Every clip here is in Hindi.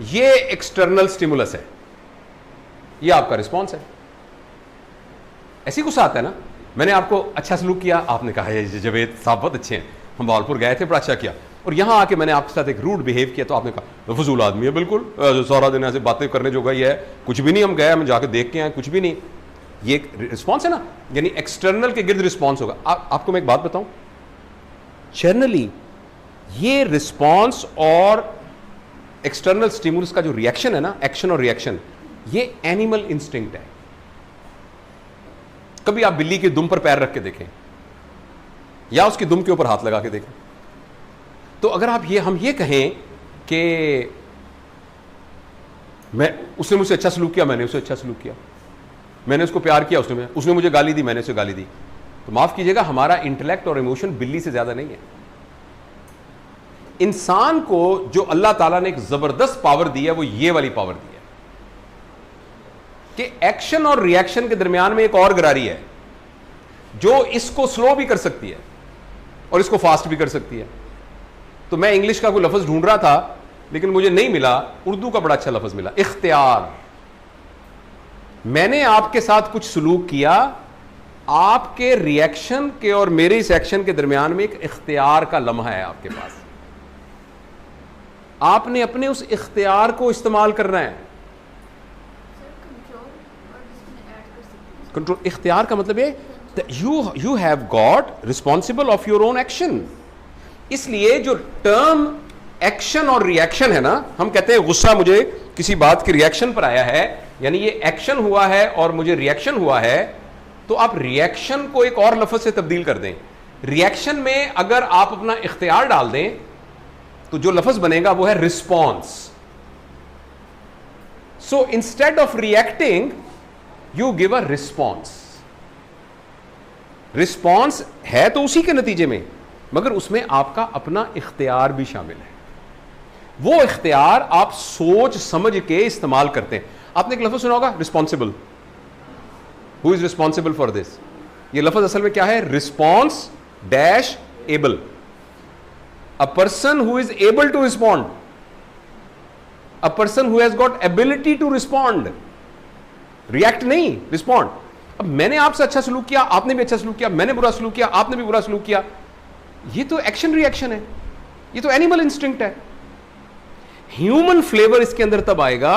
ये एक्सटर्नल स्टिमुलस है, ये आपका रिस्पॉन्स है। ऐसी गुस्सा आता है ना, मैंने आपको अच्छा सलूक किया, आपने कहा ये जवेद साहब बहुत अच्छे हैं, हम भावलपुर गए थे, बड़ा अच्छा किया, और यहां आके मैंने आपके साथ एक रूड बिहेव किया, तो आपने कहा फजूल आदमी है, बिल्कुल सारा दिन ऐसे बातें करने जो गई है, कुछ भी नहीं, हम गए, हम जाके देख के आए, कुछ भी नहीं। ये एक रिस्पॉन्स है ना, यानी एक्सटर्नल के गिर्द रिस्पॉन्स होगा। आपको मैं एक बात बताऊं, जनरली ये रिस्पॉन्स और एक्सटर्नल स्टिमुलस का जो रिएक्शन है ना, एक्शन और रिएक्शन, ये एनिमल इंस्टिंक्ट है। कभी आप बिल्ली के दुम पर पैर रख के देखें या उसकी दुम के ऊपर हाथ लगा के देखें, तो अगर आप हम ये कहें कि उसने मुझसे अच्छा सलूक किया, मैंने उससे अच्छा सलूक किया, मैंने उसको प्यार किया, उसने मुझे गाली दी, मैंने उसे गाली दी, तो माफ कीजिएगा, हमारा इंटेलेक्ट और इमोशन बिल्ली से ज्यादा नहीं है। इंसान को जो अल्लाह ताला ने एक जबरदस्त पावर दी है, वो ये वाली पावर दी है कि एक्शन और रिएक्शन के दरमियान में एक और गरारी है जो इसको स्लो भी कर सकती है और इसको फास्ट भी कर सकती है। तो मैं इंग्लिश का कोई लफ्ज ढूंढ रहा था लेकिन मुझे नहीं मिला, उर्दू का बड़ा अच्छा लफ्ज मिला, इख्तियार। मैंने आपके साथ कुछ सलूक किया, आपके रिएक्शन के और मेरे इस एक्शन के दरमियान में एक इख्तियार का लम्हा है आपके पास, आपने अपने उस इख्तियार को इस्तेमाल करना है। कंट्रोल, इख्तियार का मतलब है you have got responsible of your own action. इसलिए जो टर्म एक्शन और रिएक्शन है ना, हम कहते हैं गुस्सा मुझे किसी बात की रिएक्शन पर आया है, यानी ये एक्शन हुआ है और मुझे रिएक्शन हुआ है, तो आप रिएक्शन को एक और लफ्ज से तब्दील कर दें। रिएक्शन में अगर आप अपना इख्तियार डाल दें तो जो लफ्ज बनेगा वो है response. So instead of reacting you give a response. Response है तो उसी के नतीजे में, मगर उसमें आपका अपना इख्तियार भी शामिल है। वो इख्तियार आप सोच समझ के इस्तेमाल करते हैं। आपने एक लफ्ज सुना होगा, responsible. Who is responsible for this? ये लफ्ज असल में क्या है? Response dash able. A person who is able to respond, a person who has got ability to respond. React नहीं, रिस्पॉन्ड। अब मैंने आपसे अच्छा सलूक किया, आपने भी अच्छा सलूक किया, मैंने बुरा सलूक किया, आपने भी बुरा सलूक किया, ये तो एक्शन रिएक्शन है, ये तो एनिमल इंस्टिंक्ट है। ह्यूमन फ्लेवर इसके अंदर तब आएगा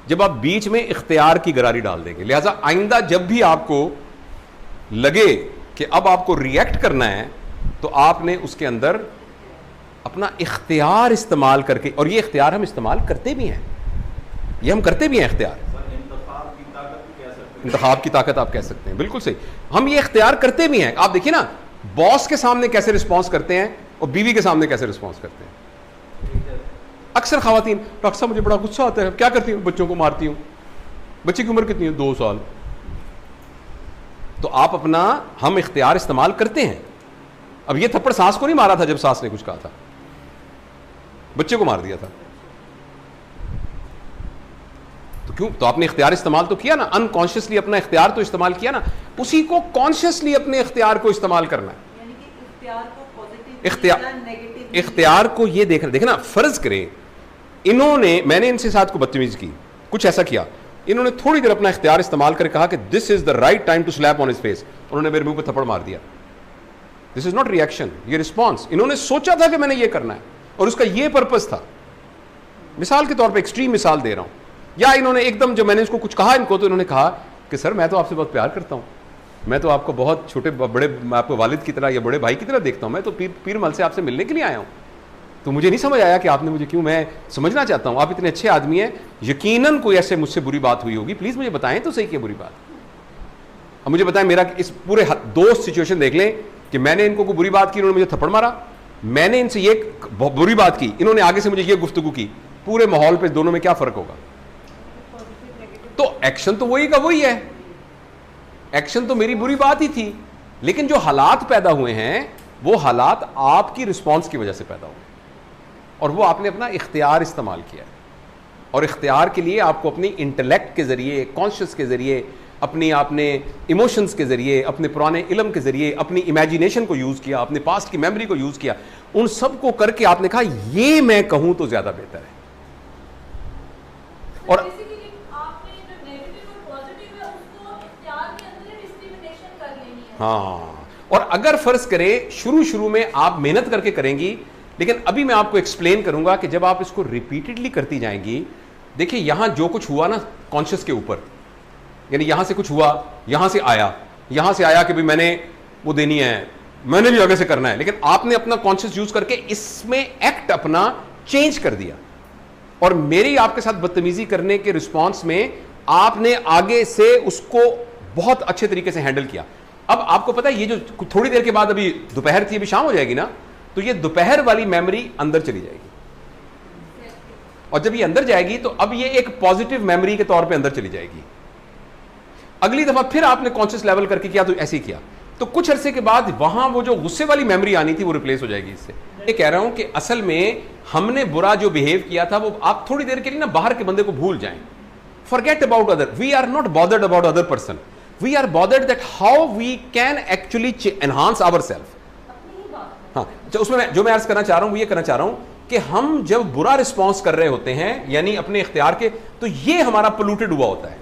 जब आप बीच में इख्तियार की गरारी डाल देंगे। लिहाजा आइंदा जब भी आपको लगे कि अब आपको रिएक्ट करना है, तो आपने उसके अंदर अपना इख्तियार इस्तेमाल करके, और ये इख्तियार हम इस्तेमाल करते भी हैं, ये हम करते भी हैं इख्तियार। इंतखाब की ताकत आप कह सकते हैं, बिल्कुल सही, हम ये इख्तियार करते भी हैं। आप देखिए ना, बॉस के सामने कैसे रिस्पॉन्स करते हैं और बीवी के सामने कैसे रिस्पॉन्स करते हैं। अक्सर खवातीन, डॉक्टर साहब मुझे बड़ा गुस्सा आता है, क्या करती हूँ? बच्चों को मारती हूँ। बच्चे की उम्र कितनी है? 2 साल। तो आप अपना हम इख्तियार इस्तेमाल करते हैं। अब ये थप्पड़ सास को नहीं मारा था जब सास ने कुछ कहा था, बच्चे को मार दिया था, तो क्यों? तो आपने इख्तियार इस्तेमाल तो किया ना, अनकॉन्शियसली अपना इख्तियार तो इस्तेमाल किया ना। उसी को कॉन्शियसली अपने इख्तियार को इस्तेमाल करना है। इख्तियार को ये देखना, फर्ज करें इन्होंने, मैंने इनसे साथ को बदतमीजी की, कुछ ऐसा किया, इन्होंने थोड़ी देर अपना इख्तियार इस्तेमाल करके कहा कि this is the right time to slap on his face, उन्होंने मेरे मुंह पे थप्पड़ मार दिया। दिस इज नॉट रिएक्शन, ये रिस्पॉन्स। इन्होंने सोचा था कि मैंने ये करना है और उसका ये पर्पस था। मिसाल के तौर पर एक्सट्रीम मिसाल दे रहा हूं। या इन्होंने एकदम, जब मैंने इसको कुछ कहा इनको, तो इन्होंने कहा कि सर मैं तो आपसे बहुत प्यार करता हूं, मैं तो आपको बहुत छोटे बड़े, मैं आपको वालिद की तरह या बड़े भाई की तरह देखता हूं, मैं तो पीर मल से आपसे मिलने के लिए आया हूं, तो मुझे नहीं समझ आया कि आपने मुझे क्यों, मैं समझना चाहता हूं, आप इतने अच्छे आदमी हैं, यकीनन कोई ऐसे मुझसे बुरी बात हुई होगी, प्लीज मुझे बताएं तो सही क्या बुरी बात। अब मुझे बताएं, मेरा इस पूरे दोस्त सिचुएशन देख लें कि मैंने इनको कोई बुरी बात की, इन्होंने मुझे थप्पड़ मारा, मैंने इनसे ये बुरी बात की, इन्होंने आगे से मुझे ये गुफ्तगू की, पूरे माहौल पे दोनों में क्या फर्क होगा? तो एक्शन तो वही का वही है, एक्शन तो मेरी बुरी बात ही थी, लेकिन जो हालात पैदा हुए हैं वो हालात आपकी रिस्पॉन्स की वजह से पैदा हुए, और वो आपने अपना इख्तियार इस्तेमाल किया है। और इख्तियार के लिए आपको अपनी इंटेलेक्ट के जरिए, कॉन्शियस के जरिए, अपनी आपने इमोशंस के जरिए, अपने पुराने इल्म के जरिए, अपनी इमेजिनेशन को यूज किया, अपने पास्ट की मेमोरी को यूज किया, उन सब को करके आपने कहा ये मैं कहूं तो ज्यादा बेहतर है। और हाँ, और अगर फर्ज करें शुरू में आप मेहनत करके करेंगी, लेकिन अभी मैं आपको एक्सप्लेन करूंगा कि जब आप इसको रिपीटेडली करती जाएंगी, देखिए यहां जो कुछ हुआ ना कॉन्शियस के ऊपर, यानी यहां से कुछ हुआ, यहां से आया कि भाई मैंने वो देनी है, मैंने भी आगे से करना है, लेकिन आपने अपना कॉन्शियस यूज करके इसमें एक्ट अपना चेंज कर दिया, और मेरी आपके साथ बदतमीजी करने के रिस्पॉन्स में आपने आगे से उसको बहुत अच्छे तरीके से हैंडल किया। अब आपको पता है ये जो थोड़ी देर के बाद, अभी दोपहर थी अभी शाम हो जाएगी ना, तो ये दोपहर वाली मेमोरी अंदर चली जाएगी, और जब ये अंदर जाएगी तो अब ये एक पॉजिटिव मेमोरी के तौर पे अंदर चली जाएगी। अगली दफा फिर आपने कॉन्शियस लेवल करके किया तो ऐसे ही किया, तो कुछ अरसे के बाद वहां वो जो गुस्से वाली मेमोरी आनी थी वो रिप्लेस हो जाएगी इससे। ये कह रहा हूं कि असल में हमने बुरा जो बिहेव किया था वो आप थोड़ी देर के लिए ना बाहर के बंदे को भूल जाएं, forget about other, we are not bothered about other person, we are bothered that how we can actually enhance ourselves। हाँ, उसमें जो मैं अर्ज करना चाह रहा हूं वो ये करना चाह रहा हूं कि हम जब बुरा रिस्पॉन्स कर रहे होते हैं यानी अपने इख्तियार के, तो ये हमारा पोल्यूटेड हुआ होता है,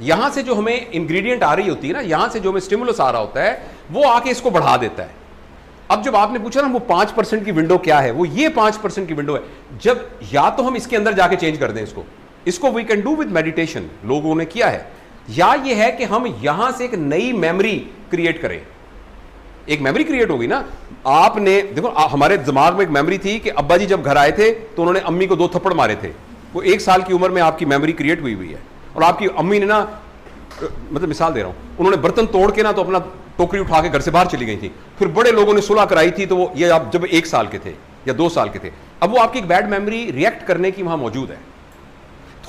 यहां से जो हमें इंग्रेडिएंट आ रही होती है ना, यहां से जो हमें स्टिमुलस आ रहा होता है वो आके इसको बढ़ा देता है। अब जब आपने पूछा ना वो 5% की विंडो क्या है, वो ये 5% की विंडो है, जब या तो हम इसके अंदर जाके चेंज कर दें इसको we can do with meditation, लोगों ने किया है, या ये है कि हम यहां से एक नई मेमोरी क्रिएट करें। एक मेमोरी क्रिएट होगी ना, आपने देखो हमारे दिमाग में एक मेमोरी थी कि अब्बा जी जब घर आए थे तो उन्होंने अम्मी को 2 थप्पड़ मारे थे, वो 1 साल की उम्र में आपकी मेमोरी क्रिएट हुई है, और आपकी अम्मी ने ना, मतलब मिसाल दे रहा हूं, उन्होंने बर्तन तोड़ के ना तो अपना टोकरी उठा के घर से बाहर चली गई थी, फिर बड़े लोगों ने सुलह कराई थी, तो वो ये आप जब 1 साल के थे या 2 साल के थे, अब वो आपकी एक बैड मेमोरी रिएक्ट करने की वहां मौजूद है।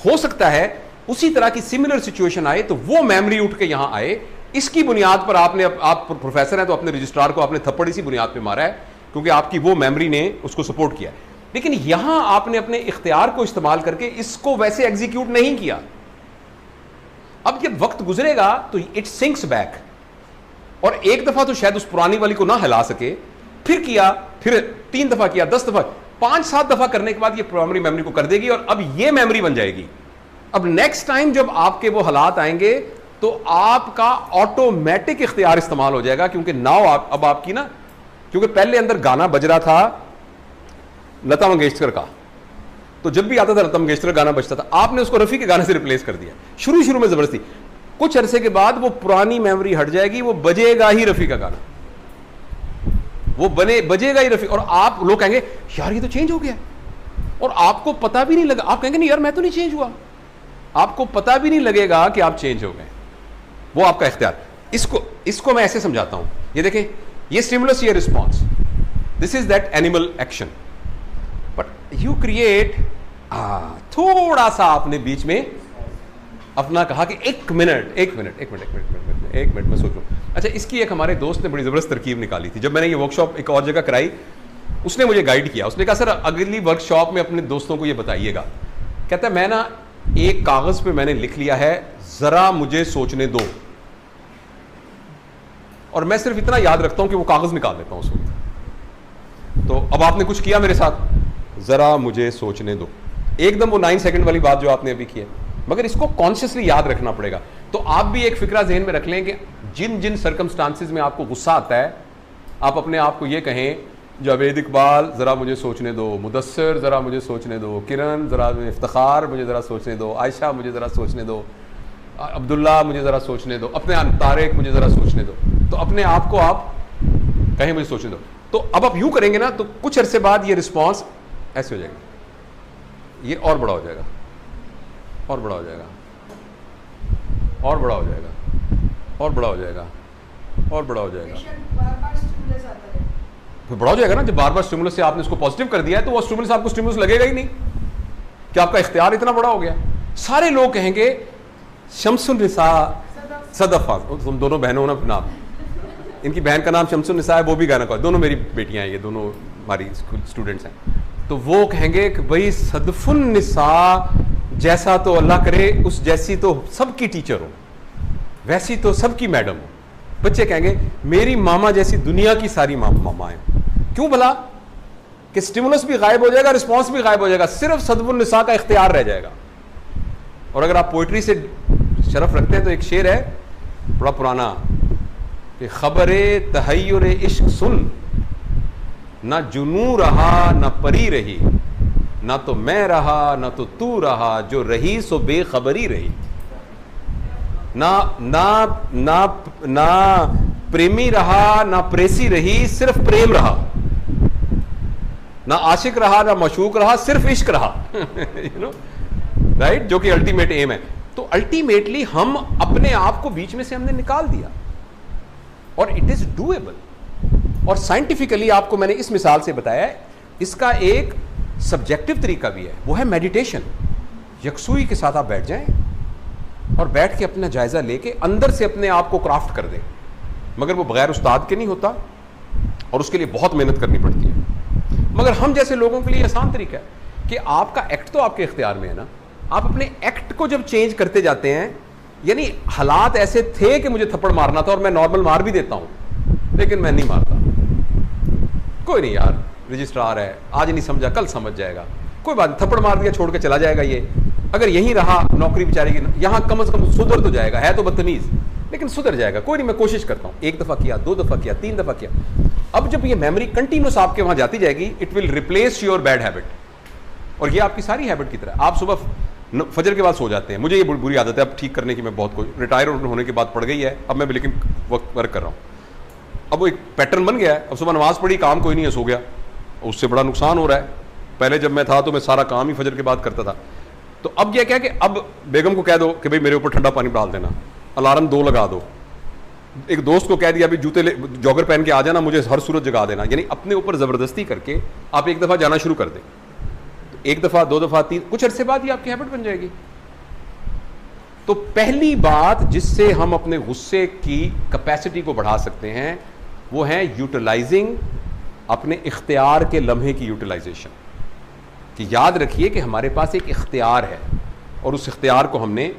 हो सकता है उसी तरह की सिमिलर सिचुएशन आए तो वो मेमोरी उठ के यहां आए, इसकी बुनियाद पर आप प्रोफेसर हैं तो अपने रजिस्ट्रार को आपने थप्पड़ इसी बुनियाद पे मारा है क्योंकि आपकी वो मेमोरी ने उसको सपोर्ट किया है, लेकिन यहां आपने अपने इख्तियार को इस्तेमाल करके इसको वैसे एग्जीक्यूट नहीं किया। अब जब वक्त गुजरेगा तो इट सिंक्स बैक, और एक दफा तो शायद उस पुरानी वाली को ना हिला सके, फिर किया, फिर 3 दफा किया, 10 दफा, 5-7 दफा करने के बाद ये प्राइमरी मेमोरी को कर देगी और अब ये मेमोरी बन जाएगी। अब नेक्स्ट टाइम जब आपके वो हालात आएंगे तो आपका ऑटोमेटिक इख्तियार इस्तेमाल हो जाएगा, क्योंकि नाउ अब आपकी ना, क्योंकि पहले अंदर गाना बज रहा था लता मंगेशकर का, तो जब भी आता था लता मंगेशकर गाना बजता था, आपने उसको रफ़ी के गाने से रिप्लेस कर दिया शुरू में ज़बरदस्ती। कुछ अरसे के बाद वो पुरानी मेमोरी हट जाएगी, वो बजेगा ही रफ़ी का गाना, वो बजेगा ही रफ़ी, और आप लोग कहेंगे यार ये तो चेंज हो गया, और आपको पता भी नहीं लगा, आप कहेंगे नहीं यार मैं तो नहीं चेंज हुआ, आपको पता भी नहीं लगेगा कि आप चेंज हो गए, वो आपका इख्तियार। इसको मैं ऐसे समझाता हूं, ये देखें, ये स्टिमुलस, ये response, this is that animal action, but you create, थोड़ा सा आपने बीच में अपना कहा कि एक मिनट मैं सोचूं। अच्छा, इसकी एक हमारे दोस्त ने बड़ी जबरदस्त तरकीब निकाली थी, जब मैंने ये वर्कशॉप एक और जगह कराई, उसने मुझे गाइड किया, उसने कहा सर अगली वर्कशॉप में अपने दोस्तों को ये बताइएगा, कहता है मैं ना एक कागज पे मैंने लिख लिया है जरा मुझे सोचने दो, और मैं सिर्फ इतना याद रखता हूं कि वो कागज निकाल लेता हूं उसको। तो अब आपने कुछ किया मेरे साथ, जरा मुझे सोचने दो, एकदम वो 9 सेकंड वाली बात जो आपने अभी की है, मगर इसको कॉन्शियसली याद रखना पड़ेगा। तो आप भी एक फिक्रा जहन में रख लें कि जिन जिन सर्कमस्टांसिस में आपको गुस्सा आता है, आप अपने आप को ये कहें, जावेद इकबाल जरा मुझे सोचने दो, मुदस्सिर जरा मुझे सोचने दो, किरण जरा, इफ्तिखार मुझे जरा सोचने दो, आयशा मुझे जरा सोचने दो, अब्दुल्ला मुझे जरा सोचने दो, अपने तारिक मुझे जरा सोचने दो। तो अपने आप को आप कहें मुझे सोचने दो, तो अब आप यूं करेंगे ना तो कुछ अरसे बाद ये रिस्पॉन्स ऐसे हो जाएगा, ये और बड़ा हो जाएगा, और बड़ा हो जाएगा, और बड़ा हो जाएगा, और बड़ा हो जाएगा, और बड़ा हो जाएगा, फिर बड़ा हो जाएगा ना। जब बार बार स्टिमुलस से आपने इसको पॉजिटिव कर दिया है तो वो स्टिमुलस आपको स्टिमुलस लगेगा ही नहीं कि आपका इख्तियार इतना बड़ा हो गया। सारे लोग कहेंगे शम्सुन्निसा सदफा, तुम दोनों बहनों ना नाम, इनकी बहन का नाम शम्सुन्निसा है, वो भी गाना का, दोनों मेरी बेटियां हैं, ये दोनों हमारी स्टूडेंट्स हैं। तो वो कहेंगे कि भाई सदफुन्निसा जैसा तो अल्लाह करे उस जैसी तो सबकी टीचर हो, वैसी तो सबकी मैडम हो। बच्चे कहेंगे मेरी मामा जैसी दुनिया की सारी मामाएं। क्यों भला? कि स्टिमुलस भी गायब हो जाएगा, रिस्पॉन्स भी गायब हो जाएगा, सिर्फ सदफुन्निसा का इख्तियार रह जाएगा। और अगर आप पोइट्री से शरफ रखते हैं तो एक शेर है बड़ा पुराना कि खबरे तहय्युर इश्क सुन, ना जुनू रहा ना परी रही, ना तो मैं रहा ना तो तू रहा, जो रही सो बेखबरी रही। ना ना ना ना प्रेमी रहा ना प्रेसी रही, सिर्फ प्रेम रहा। ना आशिक रहा ना मशूक रहा, सिर्फ इश्क रहा। यू नो राइट, जो कि अल्टीमेट एम है। तो अल्टीमेटली हम अपने आप को बीच में से हमने निकाल दिया और इट इज डूएबल। और साइंटिफिकली आपको मैंने इस मिसाल से बताया है, इसका एक सब्जेक्टिव तरीका भी है, वो है मेडिटेशन। यकसुई के साथ आप बैठ जाएं और बैठ के अपना जायजा लेके अंदर से अपने आप को क्राफ्ट कर दें, मगर वो बगैर उस्ताद के नहीं होता और उसके लिए बहुत मेहनत करनी पड़ती है। मगर हम जैसे लोगों के लिए आसान तरीका है कि आपका एक्ट तो आपके इख्तियार में है ना, आप अपने एक्ट को जब चेंज करते जाते हैं, यानी हालात ऐसे थे कि मुझे थप्पड़ मारना था और मैं नॉर्मल मार भी देता हूं, लेकिन मैं नहीं मारता। कोई नहीं यार, रजिस्ट्रार है, आज नहीं समझा कल समझ जाएगा, कोई बात नहीं, थप्पड़ मार दिया छोड़ के चला जाएगा। ये अगर यहीं रहा नौकरी बेचारे की, यहां कम से कम सुधर तो जाएगा, है तो बदतमीज लेकिन सुधर जाएगा। कोई नहीं, मैं कोशिश करता हूं, एक दफा किया, 2 दफा किया, 3 दफा किया। अब जब ये मेमोरी कंटिन्यूस आपके वहां जाती जाएगी, it will replace your bad habit. और ये आपकी सारी हैबिट की तरह, आप सुबह फजर के बाद सो जाते हैं, मुझे ये बुरी आदत है, अब ठीक करने की मैं बहुत कोशिश, रिटायर होने के बाद पड़ गई है, अब मैं लेकिन वर्क कर रहा हूं। अब वो एक पैटर्न बन गया है, अब सुबह नमाज पढ़ी, काम कोई नहीं है, सो गया, उससे बड़ा नुकसान हो रहा है। पहले जब मैं था तो मैं सारा काम ही फजर के बाद करता था। तो अब यह क्या कि अब बेगम को कह दो कि भाई मेरे ऊपर ठंडा पानी डाल देना, अलार्म 2 लगा दो, एक दोस्त को कह दिया अभी जूते जॉगर पहन के आ जाना, मुझे हर सूरत जगा देना, यानी अपने ऊपर जबरदस्ती करके आप एक दफा जाना शुरू कर दें, तो 1 दफा 2 दफा 3, कुछ अरसे बाद ही आपकी हैबिट बन जाएगी। तो पहली बात जिससे हम अपने गुस्से की कैपेसिटी को बढ़ा सकते हैं वो है यूटिलाइजिंग, अपने इख्तियार के लम्हे की यूटिलाइजेशन। कि याद रखिए कि हमारे पास एक इख्तियार है और उस इख्तियार को हमने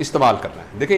इस्तेमाल करना है। देखिए